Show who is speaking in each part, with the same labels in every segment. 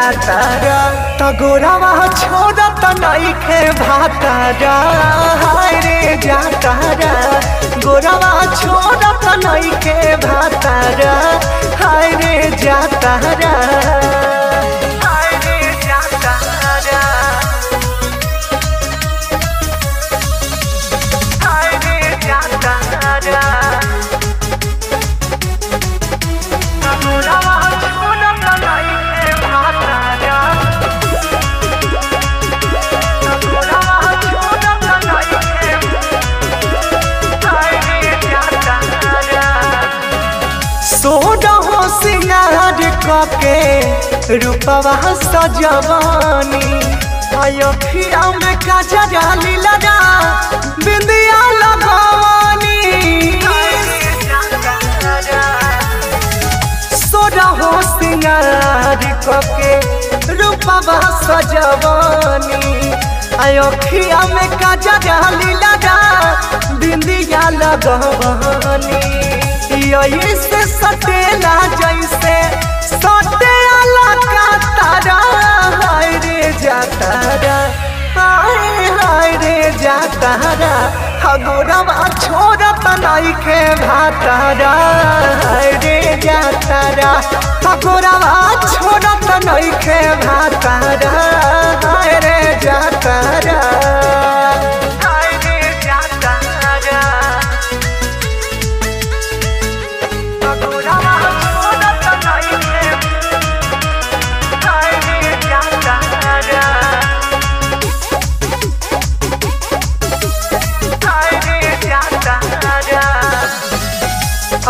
Speaker 1: जातारा तगोरावा छोड़त नइखे भातारा हाय रे जातारा गोरावा छोड़त नइखे भातारा हाय रे जातारा हाय रे जातारा हाय रे जातारा तगोरावा छोड़त नइखे भातारा तगोरावा छोड़त नइखे हाय रे जातारा सोडहो सिंगार कके रूपवा सजवानी अयोखिया में काजरा लीला बिंदिया लगवानी सोडहो सिंगार कके रूपवा सजवानी अयोखिया में काजरा लीला बिंदिया लगवानी से सटेला जैसे सटेला का तारा हाय रे जातारा हाय रे जातारा हगोरावा छोड़त नइखे भातारा हाय रे जातारा हगोरावा छोड़त नइखे भातारा हाय रे जातारा हाय रे जातारा तगोरावा छोड़त नइखे हाय रे जातारा हाय रे जातारा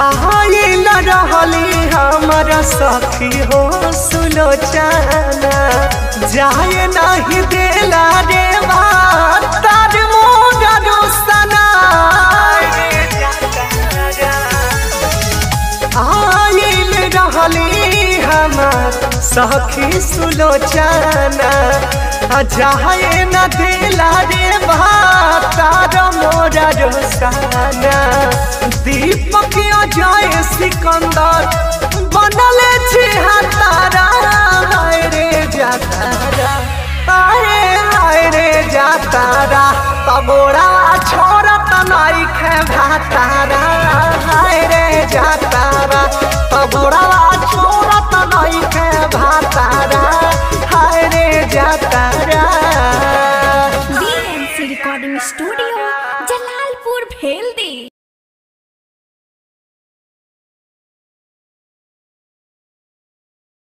Speaker 1: आइल रहली हमारा सखी हो सुलोचना जाए नहीं देला रे तार मोगा रोसना आइल रहली हमार सखी सुलोचना जाए न दिला रे तार मोरा रोसना दीपक अजय सिकंदर बनल हातारा हाय रे जातारा हाय रे जातारा तगोरा छोड़त नइखे भातारा हाय रे जातारा।